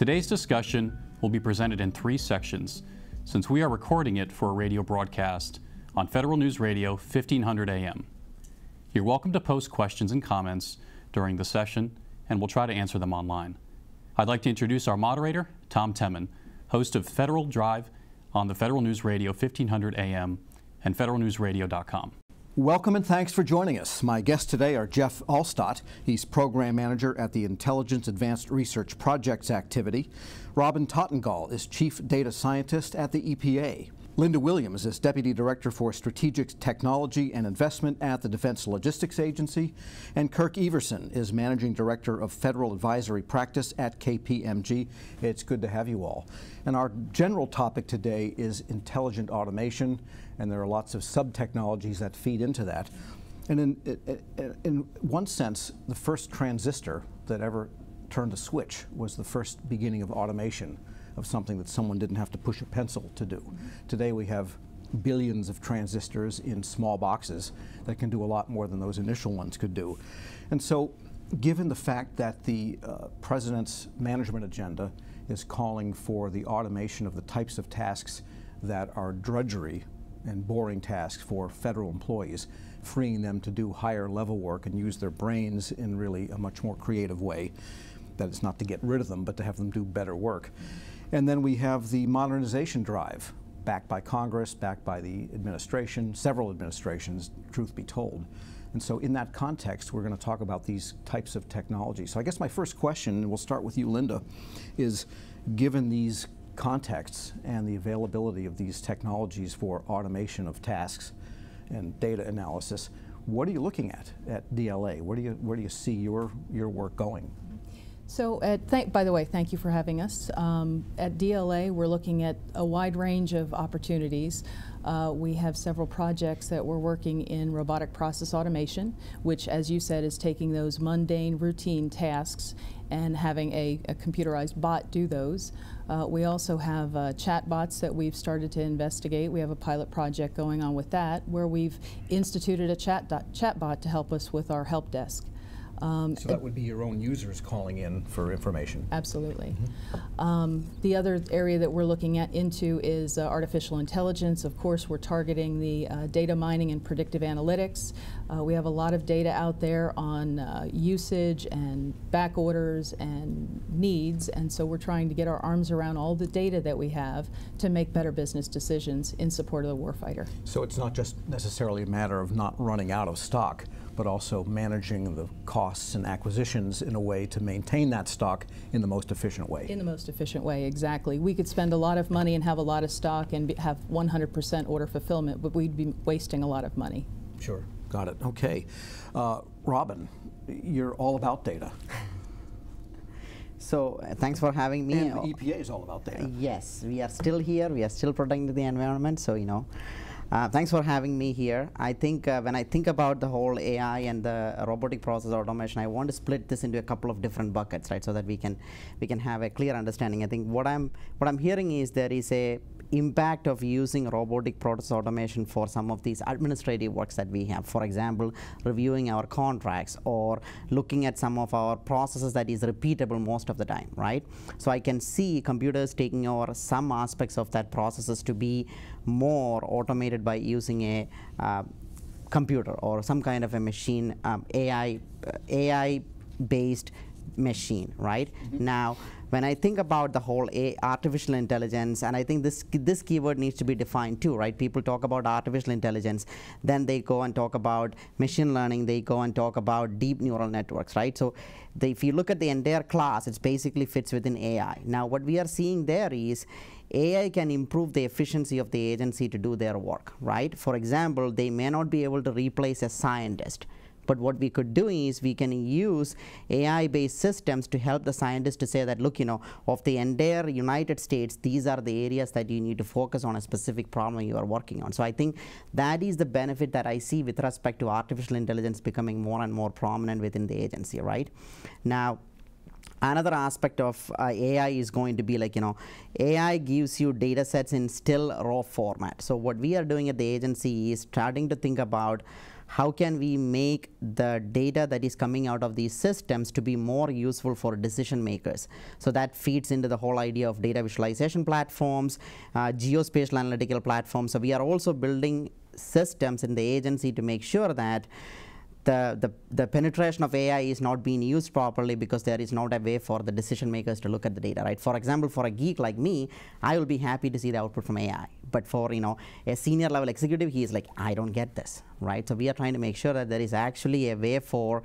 Today's discussion will be presented in 3 sections, since we are recording it for a radio broadcast on Federal News Radio 1500 AM. You're welcome to post questions and comments during the session, and we'll try to answer them online. I'd like to introduce our moderator, Tom Temin, host of Federal Drive on the Federal News Radio 1500 AM and federalnewsradio.com. Welcome and thanks for joining us. My guests today are Jeff Alstott. He's Program Manager at the Intelligence Advanced Research Projects Activity. Robin Tottengall is Chief Data Scientist at the EPA. Linda Williams is Deputy Director for Strategic Technology and Investment at the Defense Logistics Agency. And Kirk Everson is Managing Director of Federal Advisory Practice at KPMG. It's good to have you all. And our general topic today is intelligent automation, and there are lots of sub-technologies that feed into that. And in one sense, the first transistor that ever turned a switch was the first beginning of automation, of something that someone didn't have to push a pencil to do. Today we have billions of transistors in small boxes that can do a lot more than those initial ones could do. And so, given the fact that the President's management agenda is calling for the automation of the types of tasks that are drudgery and boring tasks for federal employees, freeing them to do higher level work and use their brains in really a much more creative way, that is not to get rid of them, but to have them do better work. And then we have the modernization drive, backed by Congress, backed by the administration, several administrations, truth be told. And so in that context, we're going to talk about these types of technologies. So I guess my first question, and we'll start with you, Linda, is given these contexts and the availability of these technologies for automation of tasks and data analysis, what are you looking at DLA? Where do you see your work going? So, by the way, thank you for having us. At DLA, we're looking at a wide range of opportunities. We have several projects that we're working in robotic process automation, which, as you said, is taking those mundane, routine tasks and having a computerized bot do those. We also have chatbots that we've started to investigate. We have a pilot project going on with that, where we've instituted a chatbot to help us with our help desk. So that would be your own users calling in for information? Absolutely. The other area that we're looking into is artificial intelligence. Of course, we're targeting the data mining and predictive analytics. We have a lot of data out there on usage and back orders and needs, and so we're trying to get our arms around all the data that we have to make better business decisions in support of the warfighter. So it's not just necessarily a matter of not running out of stock, but also managing the costs and acquisitions in a way to maintain that stock in the most efficient way. In the most efficient way, exactly. We could spend a lot of money and have a lot of stock and have 100% order fulfillment, but we'd be wasting a lot of money. Sure, got it, okay. Robin, you're all about data. So thanks for having me. And the EPA is all about data. Yes, we are still here, we are still protecting the environment, so thanks for having me here. I think when I think about the whole AI and the robotic process automation, I want to split this into a couple of different buckets, right, so that we can have a clear understanding. I think what I'm hearing is there is a impact of using robotic process automation for some of these administrative works that we have. For example, reviewing our contracts or looking at some of our processes that is repeatable most of the time, right? So I can see computers taking over some aspects of that processes to be more automated by using a computer or some kind of a machine, AI-based machine, right? Now, when I think about the whole artificial intelligence, and I think this keyword needs to be defined too, right? People talk about artificial intelligence, then they go and talk about machine learning, they go and talk about deep neural networks, right? So if you look at the entire class, it basically fits within AI. Now, what we are seeing there is AI can improve the efficiency of the agency to do their work, right? For example, they may not be able to replace a scientist, but what we could do is we can use AI-based systems to help the scientists to say that, look, of the entire United States, these are the areas that you need to focus on a specific problem you are working on. So I think that is the benefit that I see with respect to artificial intelligence becoming more and more prominent within the agency, right? Now, another aspect of AI is going to be AI gives you data sets in still raw format. So what we are doing at the agency is starting to think about how can we make the data that is coming out of these systems to be more useful for decision makers. So that feeds into the whole idea of data visualization platforms, geospatial analytical platforms. So we are also building systems in the agency to make sure that the penetration of AI is not being used properly because there is not a way for the decision makers to look at the data, right? For example, for a geek like me, I will be happy to see the output from AI. But for a senior level executive, he is like, I don't get this, right? So we are trying to make sure that there is actually a way for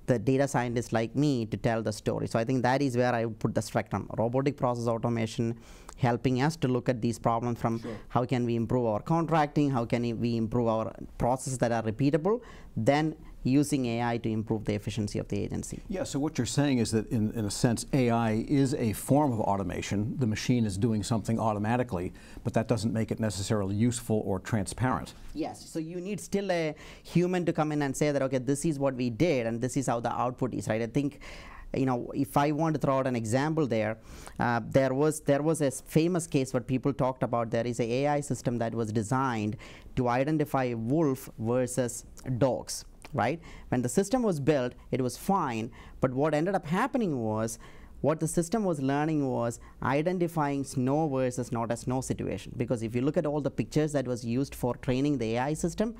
the data scientists like me to tell the story. So I think that is where I would put the spectrum. Robotic process automation, helping us to look at these problems from how can we improve our contracting, how can we improve our processes that are repeatable, then using AI to improve the efficiency of the agency. Yeah, so what you're saying is that in a sense AI is a form of automation. The machine is doing something automatically, but that doesn't make it necessarily useful or transparent. Yes, so you need still a human to come in and say that, okay, this is what we did and this is how the output is, right? I think if I want to throw out an example there, there was a famous case what people talked about. There is an AI system that was designed to identify wolf versus dogs, right? When the system was built, it was fine, but what ended up happening was, what the system was learning was identifying snow versus not a snow situation. Because if you look at all the pictures that was used for training the AI system,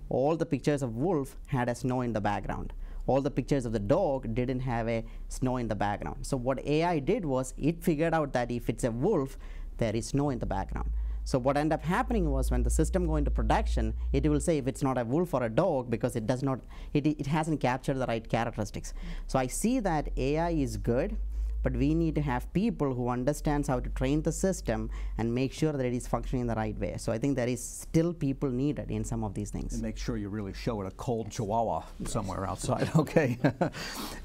all the pictures of wolf had a snow in the background. All the pictures of the dog didn't have a snow in the background. So what AI did was it figured out that if it's a wolf, there is snow in the background. So what ended up happening was when the system go into production, it will say if it's not a wolf or a dog because it does not, it hasn't captured the right characteristics. So I see that AI is good, but we need to have people who understands how to train the system and make sure that it is functioning in the right way. So I think there is still people needed in some of these things. And make sure you really show it a cold chihuahua somewhere outside. Okay.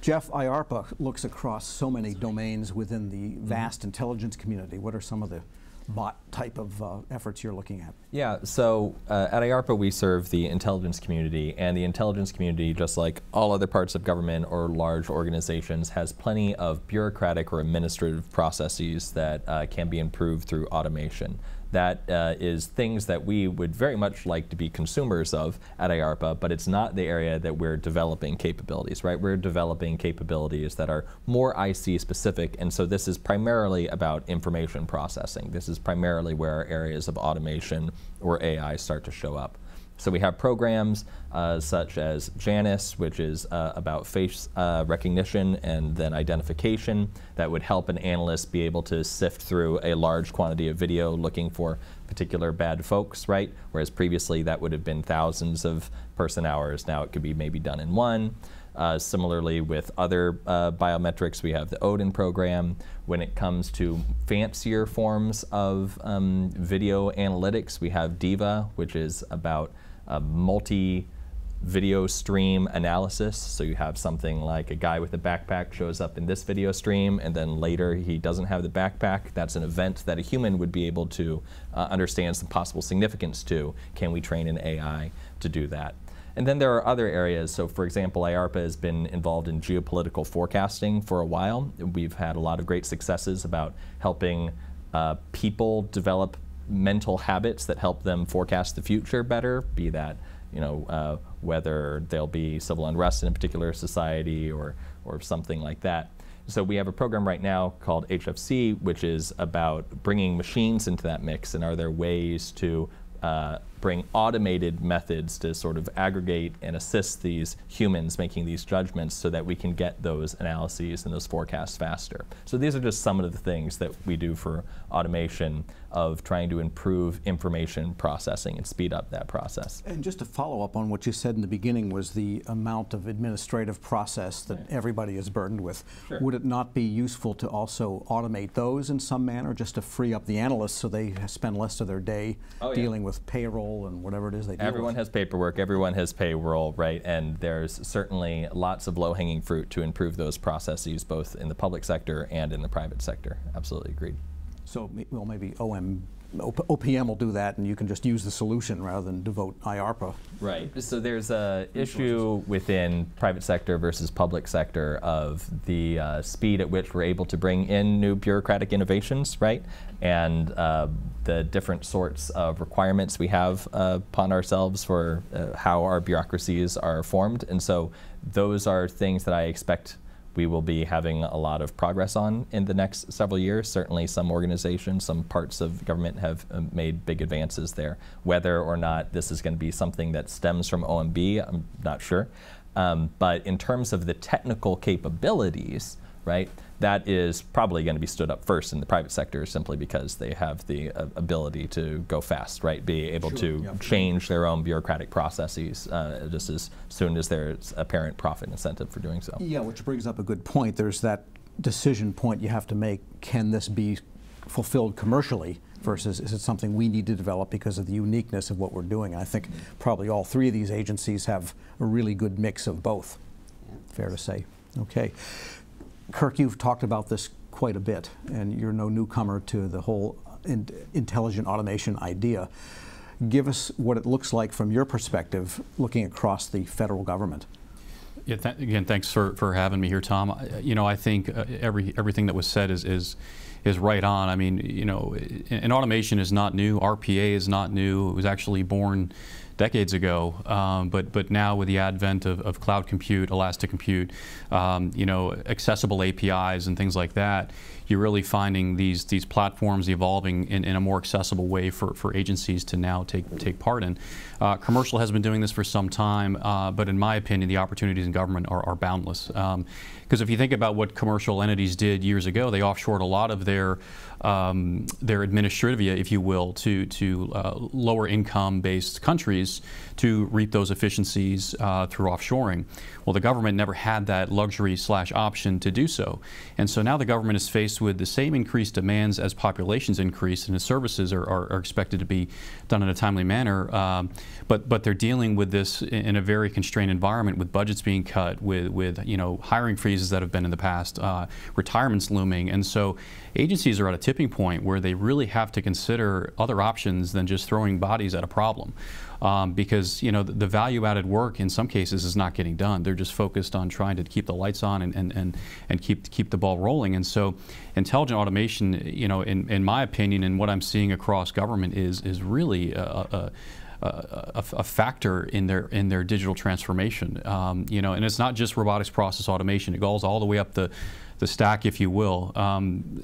Jeff, IARPA looks across so many domains within the vast intelligence community. What are some of the bot type of efforts you're looking at? Yeah, so at IARPA we serve the intelligence community, and the intelligence community, just like all other parts of government or large organizations, has plenty of bureaucratic or administrative processes that can be improved through automation. That is things that we would very much like to be consumers of at IARPA, but it's not the area that we're developing capabilities, right? We're developing capabilities that are more IC specific, and so this is primarily about information processing. This is primarily where our areas of automation or AI start to show up. So we have programs such as Janus, which is about face recognition and then identification that would help an analyst be able to sift through a large quantity of video looking for particular bad folks, right? Whereas previously that would have been thousands of person hours. Now it could be maybe done in one. Similarly with other biometrics, we have the Odin program. When it comes to fancier forms of video analytics, we have DIVA, which is about multi-video stream analysis. So you have something like a guy with a backpack shows up in this video stream, and then later he doesn't have the backpack. That's an event that a human would be able to understand some possible significance to. Can we train an AI to do that? And then there are other areas. So for example, IARPA has been involved in geopolitical forecasting for a while. We've had a lot of great successes about helping people develop mental habits that help them forecast the future better, be that whether there'll be civil unrest in a particular society or something like that. So we have a program right now called HFC, which is about bringing machines into that mix, and are there ways to bring automated methods to sort of aggregate and assist these humans making these judgments so that we can get those analyses and those forecasts faster. So these are just some of the things that we do for automation of trying to improve information processing and speed up that process. And just to follow up on what you said in the beginning was the amount of administrative process that everybody is burdened with. Sure. Would it not be useful to also automate those in some manner, just to free up the analysts so they spend less of their day dealing with payroll and whatever it is they do? Everyone has paperwork, everyone has payroll, right? And there's certainly lots of low-hanging fruit to improve those processes both in the public sector and in the private sector. Absolutely agreed. So, well, maybe OPM will do that, and you can just use the solution rather than devote IARPA. Right. So there's a issue within private sector versus public sector of the speed at which we're able to bring in new bureaucratic innovations, right? And the different sorts of requirements we have upon ourselves for how our bureaucracies are formed. And so those are things that I expect we will be having a lot of progress on in the next several years. Certainly some organizations, some parts of government have made big advances there. Whether or not this is going to be something that stems from OMB, I'm not sure. But in terms of the technical capabilities, right, that is probably going to be stood up first in the private sector simply because they have the ability to go fast, right, be able to change their own bureaucratic processes just as soon as there's apparent profit incentive for doing so. Yeah, which brings up a good point. There's that decision point you have to make. Can this be fulfilled commercially versus is it something we need to develop because of the uniqueness of what we're doing? I think probably all three of these agencies have a really good mix of both. Fair to say. Okay. Kirk, you've talked about this quite a bit, and you're no newcomer to the whole intelligent automation idea. Give us what it looks like from your perspective, looking across the federal government. Yeah, again, thanks for having me here, Tom. You know, I think everything that was said is right on. I mean, you know, and automation is not new. RPA is not new. It was actually born decades ago, but now with the advent of cloud compute, elastic compute, you know, accessible APIs and things like that, you're really finding these platforms evolving in a more accessible way for agencies to now take part in. Commercial has been doing this for some time, but in my opinion, the opportunities in government are boundless. Because if you think about what commercial entities did years ago, they offshored a lot of their administrivia, if you will, to lower income-based countries to reap those efficiencies through offshoring. Well, the government never had that luxury/option to do so. And so now the government is faced with the same increased demands as populations increase, and the services are expected to be done in a timely manner. But they're dealing with this in a very constrained environment, with budgets being cut, with you know, hiring freezes that have been in the past, retirements looming. And so agencies are at a tipping point where they really have to consider other options than just throwing bodies at a problem. Because you know, the value-added work in some cases is not getting done. They're just focused on trying to keep the lights on and keep the ball rolling. And so intelligent automation, you know, in my opinion, and what I'm seeing across government is really a factor in their digital transformation. You know, and it's not just robotics process automation. It goes all the way up the stack, if you will.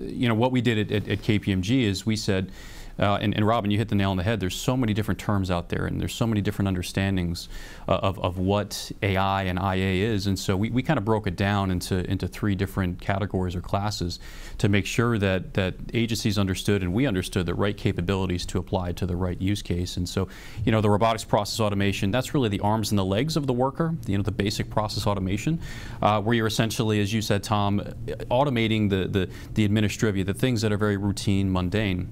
You know, what we did at KPMG is we said, and Robin, you hit the nail on the head. There's so many different terms out there, and there's so many different understandings of what AI and IA is. And so we kind of broke it down into three different categories or classes to make sure that agencies understood and we understood the right capabilities to apply to the right use case. And so, you know, the robotics process automation, that's really the arms and the legs of the worker, you know, the basic process automation, where you're essentially, as you said, Tom, automating the administrivia, the things that are very routine, mundane.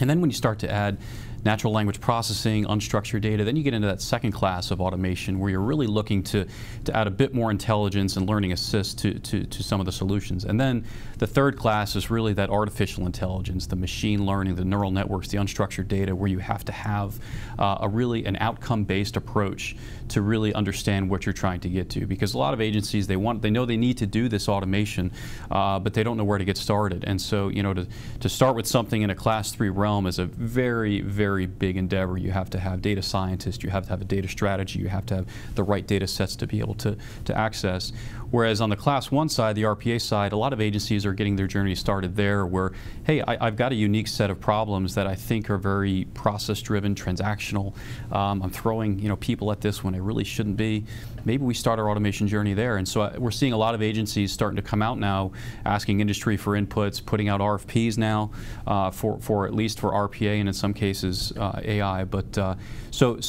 And then when you start to add natural language processing, unstructured data, then you get into that second class of automation where you're really looking to add a bit more intelligence and learning assist to some of the solutions. And then the third class is really that artificial intelligence, the machine learning, the neural networks, the unstructured data, where you have to have an outcome-based approach to really understand what you're trying to get to. Because a lot of agencies, they know they need to do this automation, but they don't know where to get started. And so, you know, to start with something in a class 3 realm is a very, very big endeavor. You have to have data scientists, you have to have a data strategy, you have to have the right data sets to be able to access. Whereas on the class 1 side, the RPA side, a lot of agencies are getting their journey started there where, hey, I've got a unique set of problems that I think are very process-driven, transactional. I'm throwing, you know, people at this when I really shouldn't be. Maybe we start our automation journey there. And so we're seeing a lot of agencies starting to come out now, asking industry for inputs, putting out RFPs now for at least for RPA and in some cases AI. But so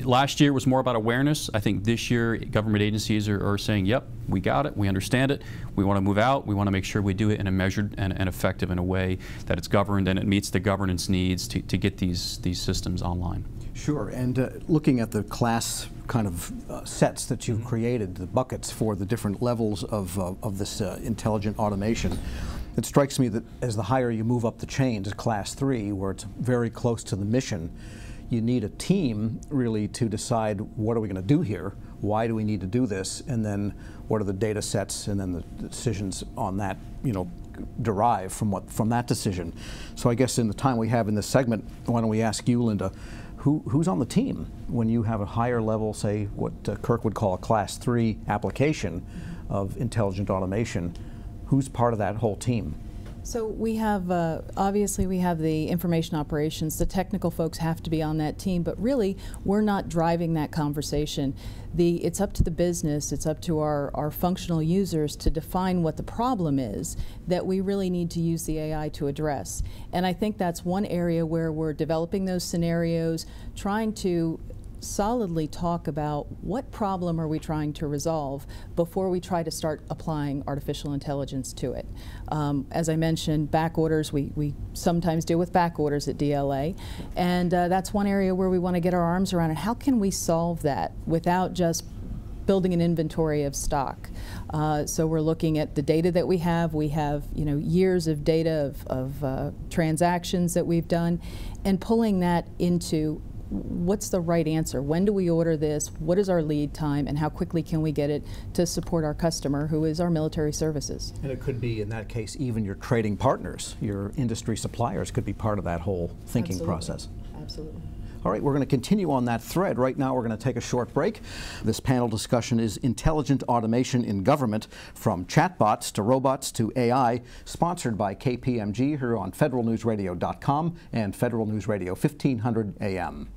last year was more about awareness. I think this year government agencies are saying, yep, we got it, we understand it, we want to move out, we want to make sure we do it in a measured and effective in a way that it's governed and it meets the governance needs to get these systems online. Sure, and looking at the class kind of sets that you've created, the buckets for the different levels of this intelligent automation, It strikes me that as the higher you move up the chain to Class 3, where it's very close to the mission, you need a team really to decide what are we going to do here, why do we need to do this, and then what are the data sets, and then the decisions on that, derive from that decision. So I guess in the time we have in this segment, why don't we ask you, Linda, who's on the team when you have a higher level, say what Kirk would call a Class 3 application of intelligent automation? Who's part of that whole team? So we have, obviously we have the information operations. The technical folks have to be on that team, but really we're not driving that conversation. It's up to the business, it's up to our functional users to define what the problem is that we really need to use the AI to address. And I think that's one area where we're developing those scenarios, trying to solidly talk about what problem are we trying to resolve before we try to start applying artificial intelligence to it. As I mentioned, back orders, we sometimes deal with back orders at DLA, and that's one area where we want to get our arms around it. How can we solve that without just building an inventory of stock? So we're looking at the data that we have. We have years of data of transactions that we've done, and pulling that into what's the right answer? When do we order this? What is our lead time? And how quickly can we get it to support our customer, who is our military services? And it could be, in that case, even your trading partners, your industry suppliers could be part of that whole thinking Absolutely. process. Absolutely. All right, we're going to continue on that thread. Right now we're going to take a short break. This panel discussion is Intelligent Automation in Government, from chatbots to robots to AI, sponsored by KPMG here on federalnewsradio.com and Federal News Radio 1500 AM.